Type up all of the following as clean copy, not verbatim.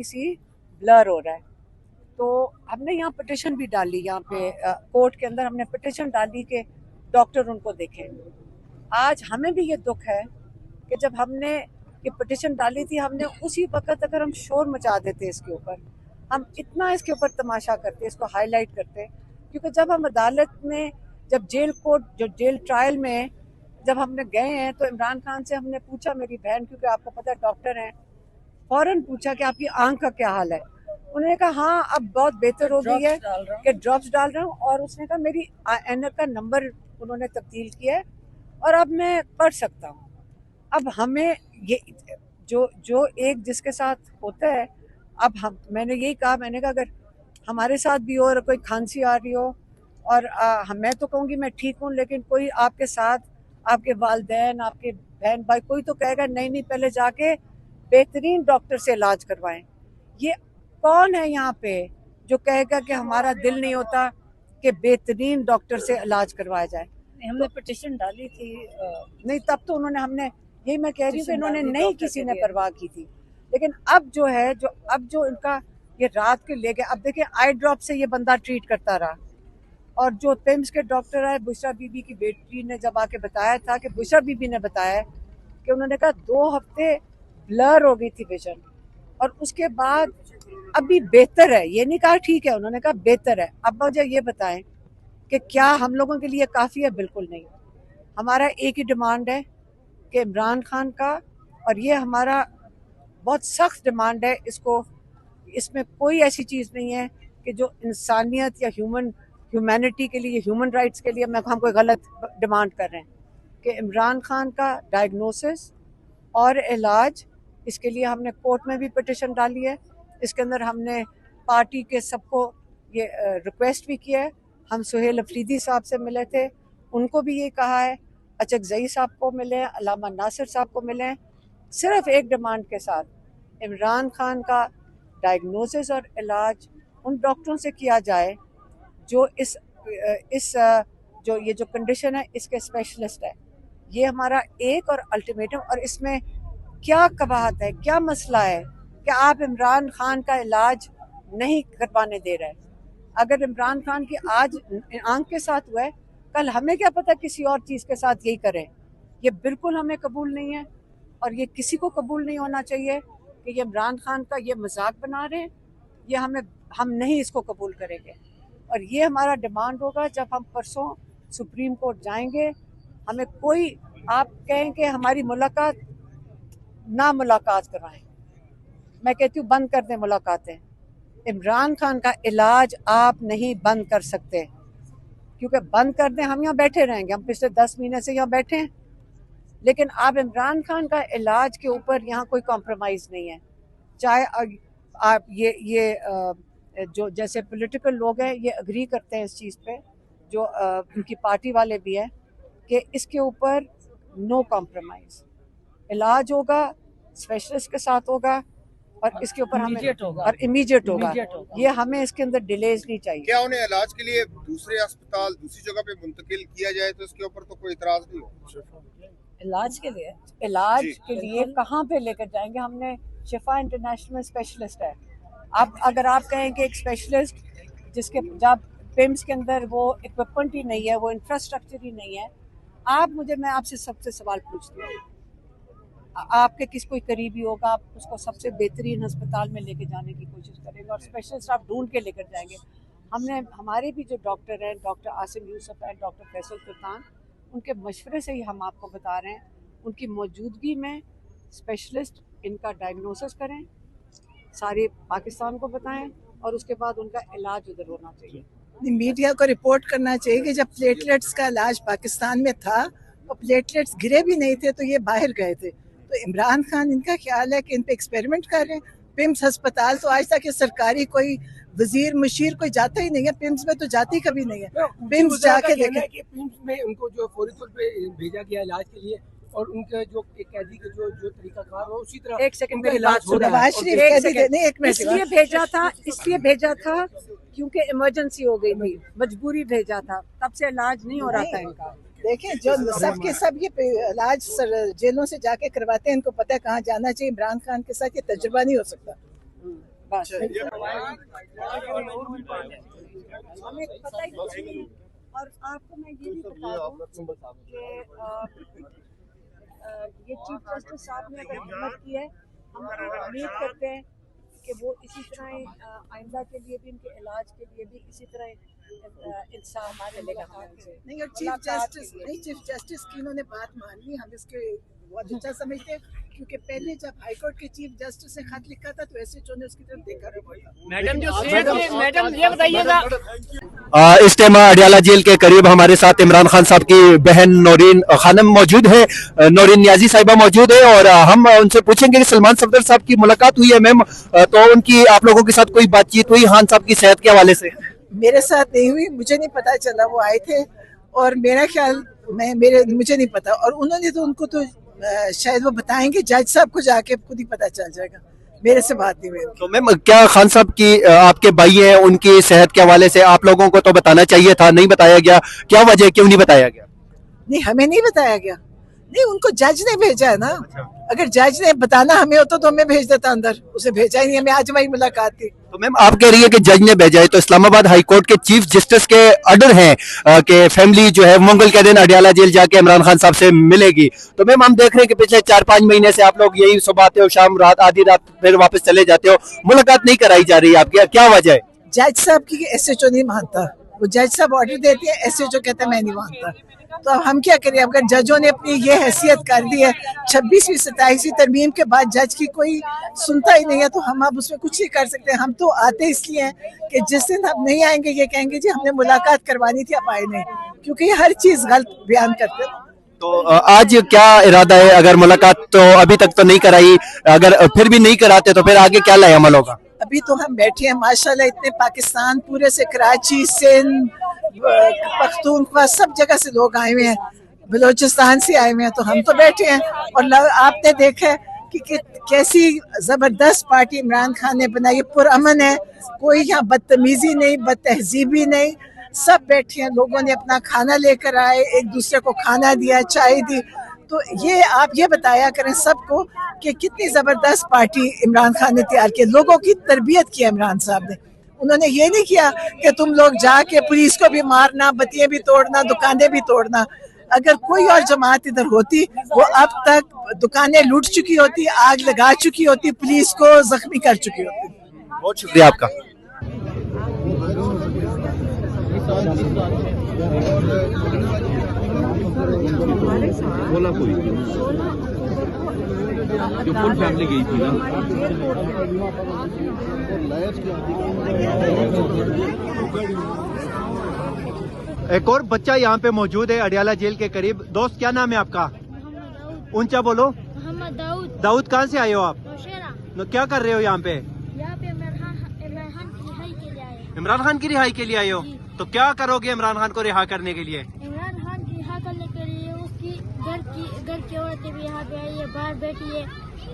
किसी ब्लर हो रहा है। तो हमने यहाँ पिटिशन भी डाली, यहाँ पे कोर्ट के अंदर हमने पिटिशन डाली कि डॉक्टर उनको देखें। आज हमें भी ये दुख है कि जब हमने ये पिटिशन डाली थी, हमने उसी वक्त अगर हम शोर मचा देते इसके ऊपर, हम इतना इसके ऊपर तमाशा करते, इसको हाईलाइट करते, क्योंकि जब हम अदालत में, जब जेल कोर्ट, जो जेल ट्रायल में जब हमने गए हैं, तो इमरान खान से हमने पूछा, मेरी बहन, क्योंकि आपको पता है डॉक्टर हैं, फौरन पूछा कि आपकी आंख का क्या हाल है। उन्होंने कहा हाँ अब बहुत बेहतर हो गई है, कि ड्रॉप्स डाल रहा हूँ, और उसने कहा मेरी एनर का नंबर उन्होंने तब्दील किया है और अब मैं पढ़ सकता हूँ। अब हमें ये जो एक जिसके साथ होता है, अब मैंने यही कहा, मैंने कहा अगर हमारे साथ भी हो और कोई खांसी आ रही हो, और मैं तो कहूँगी मैं ठीक हूँ, लेकिन कोई आपके साथ, आपके वालिदैन, आपके बहन भाई, कोई तो कहेगा नहीं नहीं पहले जाके बेहतरीन डॉक्टर से इलाज करवाएं। ये कौन है यहाँ पे जो कहेगा कि हमारा दिल नहीं होता कि बेहतरीन डॉक्टर से इलाज करवाया जाए। हमने पिटिशन डाली थी, नहीं तब तो उन्होंने, हमने यही मैं कह रही हूँ कि इन्होंने नहीं किसी ने परवाह की थी, लेकिन अब जो है, अब जो इनका ये रात के ले गए, अब देखिए आई ड्रॉप से ये बंदा ट्रीट करता रहा, और जो पिम्स के डॉक्टर आए, बुशरा बीबी की बेटी ने जब आके बताया था, कि बुशरा बीबी ने बताया कि उन्होंने कहा 2 हफ्ते ब्लर हो गई थी विजन, और उसके बाद अभी बेहतर है, ये नहीं कहा ठीक है, उन्होंने कहा बेहतर है। अब मुझे ये बताएं कि क्या हम लोगों के लिए काफ़ी है? बिल्कुल नहीं। हमारा एक ही डिमांड है कि इमरान खान का, और ये हमारा बहुत सख्त डिमांड है, इसमें कोई ऐसी चीज़ नहीं है कि जो इंसानियत या ह्यूमैनिटी के लिए, ह्यूमन राइट्स के लिए हम कोई गलत डिमांड कर रहे हैं, कि इमरान खान का डायग्नोसिस और इलाज, इसके लिए हमने कोर्ट में भी पिटिशन डाली है। इसके अंदर हमने पार्टी के सबको ये रिक्वेस्ट भी किया है। हम सुहेल अफरीदी साहब से मिले थे, उनको भी ये कहा है, अचकजई साहब को मिले, अलामा नासिर साहब को मिले, सिर्फ एक डिमांड के साथ, इमरान खान का डायग्नोसिस और इलाज उन डॉक्टरों से किया जाए जो इस जो ये जो कंडीशन है इसके स्पेशलिस्ट है। ये हमारा एक और अल्टीमेटम, और इसमें क्या कबाहत है, क्या मसला है कि आप इमरान खान का इलाज नहीं करवाने दे रहे? अगर इमरान खान की आज आंख के साथ हुआ है, कल हमें क्या पता किसी और चीज़ के साथ यही करें। ये बिल्कुल हमें कबूल नहीं है, और ये किसी को कबूल नहीं होना चाहिए कि ये इमरान खान का ये मजाक बना रहे हैं। ये हम नहीं इसको कबूल करेंगे, और ये हमारा डिमांड होगा जब हम परसों सुप्रीम कोर्ट जाएंगे। हमें कोई, आप कहें कि हमारी मुलाकात ना मुलाकात करवाएं, मैं कहती हूँ बंद कर दें मुलाकातें। इमरान खान का इलाज आप नहीं बंद कर सकते, क्योंकि बंद कर दें हम यहाँ बैठे रहेंगे, हम पिछले 10 महीने से यहाँ बैठे हैं, लेकिन आप इमरान खान का इलाज के ऊपर यहाँ कोई कॉम्प्रोमाइज़ नहीं है। चाहे आप ये जो जैसे पॉलिटिकल लोग हैं ये अग्री करते हैं इस चीज़ पे, जो उनकी पार्टी वाले भी हैं, कि इसके ऊपर नो कॉम्प्रोमाइज़, इलाज होगा, स्पेशलिस्ट के साथ होगा, और इसके ऊपर हमें इमीडिएट होगा। ये हमें इसके अंदर डिलेज नहीं चाहिए। क्या उन्हें इलाज के लिए दूसरे अस्पताल, दूसरी जगह पे मुंतकिल किया जाए तो इसके ऊपर तो कोई इतराज नहीं हो? इलाज के लिए कहाँ पे लेकर जाएंगे? हमने शिफा इंटरनेशनल में स्पेशलिस्ट है। अब अगर आप कहें कि एक स्पेशलिस्ट जिसके जब पिम्स के अंदर वो इक्विपमेंट ही नहीं है, वो इंफ्रास्ट्रक्चर ही नहीं है, मैं आपसे सबसे सवाल पूछती हूँ, आपके किस कोई करीबी होगा, आप उसको सबसे बेहतरीन अस्पताल में लेके जाने की कोशिश करेंगे, और स्पेशलिस्ट आप ढूंढ के लेकर जाएंगे। हमारे भी जो डॉक्टर हैं, डॉक्टर आसिम यूसुफ है, डॉक्टर फैसल सुल्तान, उनके मशवरे से ही हम आपको बता रहे हैं, उनकी मौजूदगी में स्पेशलिस्ट इनका डायग्नोसिस करें, सारे पाकिस्तान को बताएं, और उसके बाद उनका इलाज उधर होना चाहिए। मीडिया को रिपोर्ट करना चाहिए कि जब प्लेटलेट्स का इलाज पाकिस्तान में था और प्लेटलेट्स गिरे भी नहीं थे तो ये बाहर गए थे। तो इमरान खान, इनका ख्याल है कि इन पे एक्सपेरिमेंट कर रहे हैं। पिम्स अस्पताल तो आज तक सरकारी कोई वजीर मुशीर कोई जाता ही नहीं है, पिम्स में तो जाती कभी नहीं है। पिम्स जाके देखें कि पिम्स में उनको जो फौरी तौर पे भेजा गया इलाज के लिए, और उनके जो कैदी का जो तरीकाकार हो उसी तरह एक सेकंड मेरी बात सुनो, नवाज शरीफ कैदी नहीं, एक मिनट, इसलिए भेजा था क्योंकि इमरजेंसी हो गई थी, मजबूरी भेजा था, तब से इलाज नहीं हो रहा था इनका। देखें जो सब के सब ये इलाज जेलों से जाके करवाते हैं, इनको पता है कहाँ जाना चाहिए। इमरान खान के साथ ये तजुर्बा नहीं हो सकता। बस हमें पता ही कुछ नहीं है। और आपको मैं ये भी बता दूं कि ये चीफ जस्टिस साहब ने अगर हिम्मत की है, हम उम्मीद करते हैं कि वो इसी तरह आइंदा के लिए भी, इनके इलाज के लिए भी इसी तरह इंसाफ मिलेगा हमसे। नहीं, और चीफ जस्टिस की इन्होंने बात मान ली, हम इसके बहुत अच्छा समझते हैं, क्योंकि पहले जब हाईकोर्ट के चीफ जस्टिस ने खत लिखा था तो एसएचओ ने उसकी तरफ देखा नहीं था। मैडम ये बताइएगा, इस टाइम अडियाला जेल के करीब हमारे साथ इमरान खान साहब की बहन नौरीन खानम मौजूद है, नौरीन नियाजी साहिबा मौजूद है, और हम उनसे पूछेंगे कि सलमान सफदर साहब की मुलाकात हुई है मैम, तो उनकी आप लोगों के साथ कोई बातचीत हुई खान साहब की सेहत के हवाले से? मेरे साथ नहीं हुई, मुझे नहीं पता चला, वो आए थे और मेरा ख्याल मुझे नहीं पता, और उन्होंने तो उनको तो शायद वो बताएंगे, जज साहब को जाके खुद ही पता चल जाएगा, मेरे से बात नहीं हुई। तो मैम क्या खान साहब की आपके भाई हैं, उनकी सेहत के हवाले से आप लोगों को तो बताना चाहिए था, नहीं बताया गया, क्या वजह, क्यों नहीं बताया गया? नहीं, हमें नहीं बताया गया, नहीं उनको जज ने भेजा है ना। अगर जज ने बताना हमें होता तो हमें भेज देता अंदर, उसे भेजा ही नहीं, हमें आज वही मुलाकात थी। तो मैम आप कह रही है कि जज ने भेजा है, तो इस्लामाबाद हाई कोर्ट के चीफ जस्टिस के ऑर्डर हैं कि फैमिली जो है मंगल के दिन अडियाला जेल जाके इमरान खान साहब से मिलेगी। तो मैम हम देख रहे हैं कि पिछले 4-5 महीने से आप लोग यही सुबह आते हो, शाम रात आधी रात फिर वापस चले जाते हो, मुलाकात नहीं कराई जा रही है आपकी, क्या वजह है? जज साहब की एसएचओ नहीं मानता, वो जज साहब ऑर्डर देते हैं, एसएचओ कहता है मैं नहीं मानता, तो अब हम क्या करें? अगर जजों ने अपनी ये हैसियत कर दी है, 26वीं 27वीं तरमीम के बाद जज की कोई सुनता ही नहीं है, तो हम अब उसमें कुछ नहीं कर सकते। हम तो आते इसलिए हैं कि जिस दिन हम नहीं आएंगे ये कहेंगे जी हमने मुलाकात करवानी थी, आप आए नहीं, क्योंकि ये हर चीज गलत बयान करते हैं। तो आज क्या इरादा है? अगर मुलाकात तो अभी तक तो नहीं कराई, अगर फिर भी नहीं कराते तो फिर आगे क्या लाया अमल होगा? अभी तो हम बैठे हैं माशाल्लाह, इतने पाकिस्तान पूरे से, कराची, सिंध, पख्तूनख्वा, सब जगह से लोग आए हुए हैं, बलोचिस्तान से आए हुए हैं, तो हम तो बैठे हैं। और आपने देखा है कि कैसी जबरदस्त पार्टी इमरान खान ने बनाई, पुरअमन है, कोई यहाँ बदतमीजी नहीं, बदतहजीबी नहीं, सब बैठे हैं, लोगों ने अपना खाना लेकर आए, एक दूसरे को खाना दिया, चाय दी। तो ये आप ये बताया करें सबको कि कितनी जबरदस्त पार्टी इमरान खान ने तैयार की, लोगों की तरबियत की इमरान साहब ने। उन्होंने ये नहीं किया कि तुम लोग जाके पुलिस को भी मारना, बत्तियां भी तोड़ना, दुकानें भी तोड़ना। अगर कोई और जमात इधर होती, वो अब तक दुकानें लूट चुकी होती, आग लगा चुकी होती, पुलिस को जख्मी कर चुकी होती। बहुत शुक्रिया आपका। बोला कोई जो फुल फैमिली गई थी ना, एक और बच्चा यहाँ पे मौजूद है अडियाला जेल के करीब। दोस्त क्या नाम है आपका? ऊंचा बोलो। मोहम्मद दाऊद। दाऊद कहाँ से आए हो आप? नौशेरा। क्या कर रहे हो यहाँ पे? यहाँ पे इमरान खान की रिहाई के लिए आए। इमरान खान की रिहाई के लिए आए हो? तो क्या करोगे इमरान खान को रिहा करने के लिए? इमरान खान की रिहा करने के लिए उसकी घर की औरतें भी यहाँ पे आई है, बाहर बैठी है।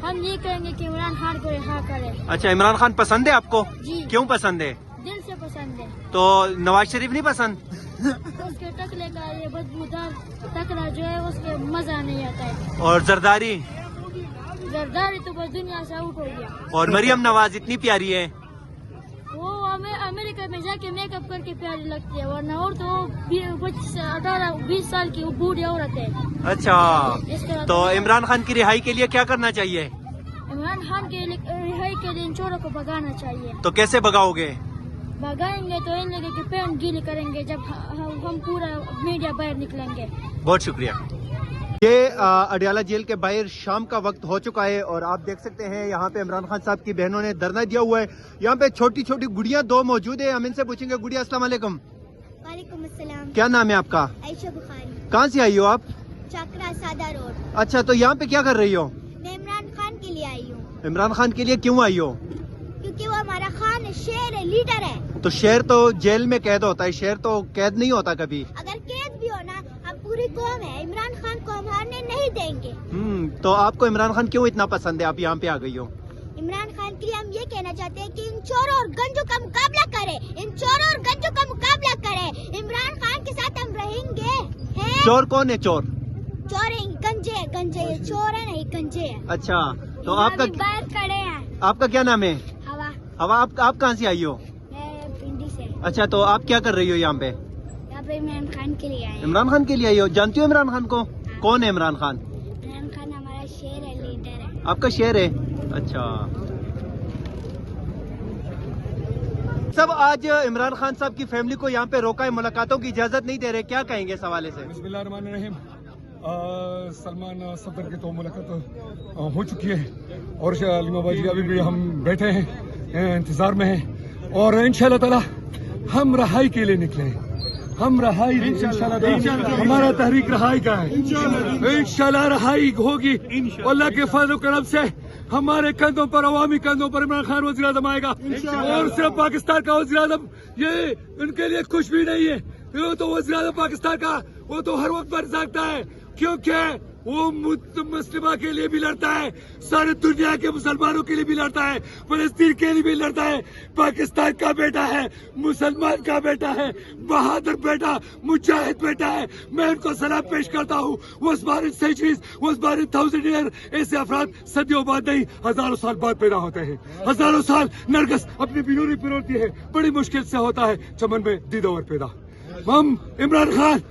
हम ये कहेंगे कि इमरान खान को रिहा करें। अच्छा, इमरान खान पसंद है आपको? जी। क्यों पसंद है? दिल से पसंद है। तो नवाज शरीफ नहीं पसंद? उसके टकले का ये बदबूदार टकला जो है उसके मजा नहीं आता है। और जरदारी तो बस दुनिया से आउट हो गया। और मरियम नवाज इतनी प्यारी है, वो हमें अमेरिका में जाके मेकअप करके प्यारी लगती है, वरना और तो 18-20 साल की बूढ़ी औरत है। अच्छा, तो इमरान खान की रिहाई के लिए क्या करना चाहिए? इमरान खान के रिहाई के लिए इन चोरों को भगाना चाहिए। तो कैसे भगाओगे? भगाएंगे तो इन लोगों की पैंट गीली करेंगे जब हम पूरा मीडिया बाहर निकलेंगे। बहुत शुक्रिया। ये अडियाला जेल के बाहर शाम का वक्त हो चुका है और आप देख सकते हैं यहाँ पे इमरान खान साहब की बहनों ने धरना दिया हुआ है। यहाँ पे छोटी छोटी गुड़िया 2 मौजूद है, हम इनसे पूछेंगे। गुड़िया अस्सलाम वालेकुम। वालेकुम अस्सलाम। क्या नाम है आपका? आयशा बुखारी। कहाँ से आई हो आप? चक्रा सादा रोड। अच्छा, तो यहाँ पे क्या कर रही हो? मैं इमरान खान के लिए आई हूँ। इमरान खान के लिए क्यों आई हो? क्योंकि वो हमारा खान है, शेर है, लीडर है। तो शेर तो जेल में कैद होता है, शेर तो कैद नहीं होता कभी। अगर कैद भी हो ना, हम पूरी कौम है, इमरान खान को हम हारने नहीं देंगे। तो आपको इमरान खान क्यों इतना पसंद है? आप यहाँ पे आ गई हो। इमरान खान के लिए हम ये कहना चाहते हैं कि इन चोरों और गंजों का मुकाबला करें, इन चोरों और गंजों का मुकाबला करें। इमरान खान के साथ हम रहेंगे। चोर कौन है? चोर गंजे ये चोर है नहीं, गंजे है। अच्छा, तो आपका बाहर खड़े हैं। आपका क्या नाम है? हवा। अब आप कहाँ से आई हो? मैं पिंडी से। अच्छा, तो आप क्या कर रही हो यहाँ पे? यहाँ पे इमरान खान के लिए आए। इमरान खान के लिए आई हो? जानती हो इमरान खान को? कौन है इमरान खान? इमरान खान हमारा शेर है, लीडर है। आपका शेर है? अच्छा। सब आज इमरान खान साहब की फैमिली को यहाँ पे रोका है, मुलाकातों की इजाजत नहीं दे रहे, क्या कहेंगे इस हवाले से? बिस्मिल्लाहिर्रहमानिर्रहीम। सलमान सफदर की तो मुलाकात हो चुकी है और अलीमा बाजी अभी भी हम बैठे हैं, इंतजार में हैं और इंशाल्लाह ताला हम रहाई के लिए निकले हैं। हम रहाई इंशाल्लाह ताला, हमारा तहरीक रहाई का है। इंशाल्लाह रहाई होगी अल्लाह के फजल करम से। हमारे कंधों पर, अवामी कंधों पर इमरान खान वज़ीर आज़म आएगा और सिर्फ पाकिस्तान का वज़ीर आज़म, ये उनके लिए कुछ भी नहीं है। वो तो वज़ीर आज़म पाकिस्तान का, वो तो हर वक्त बन सकता है क्योंकि वो मुस्लिमा के लिए भी लड़ता है, सारे दुनिया के मुसलमानों के लिए भी लड़ता है, फलस्तीन के लिए भी लड़ता है। पाकिस्तान का बेटा है, मुसलमान का बेटा है, बहादुर बेटा, मुजाहिद बेटा है। मैं उनको सलाम पेश करता हूँ। वो स्मारक सेंचुरीज, वो स्मारक 1000 ईयर, ऐसे अफराद सदियों बाद नहीं, हजारों साल बाद पैदा होते हैं। हजारों साल नरगिस अपनी बिनूरी पिरोती है, बड़ी मुश्किल से होता है चमन में दीदावर पैदा। हम इमरान खान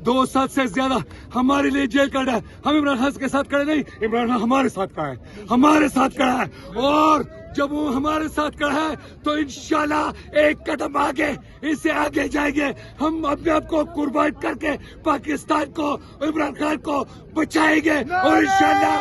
2 साल से ज्यादा हमारे लिए जेल काटा है। हम इमरान खान के साथ खड़े नहीं, इमरान खान हमारे साथ खड़ा है, हमारे साथ खड़ा है। और जब वो हमारे साथ खड़ा है तो इंशाल्लाह एक कदम आगे, इससे आगे जाएंगे। हम अपने आप को कुर्बान करके पाकिस्तान को, इमरान खान को बचाएंगे और इंशाल्लाह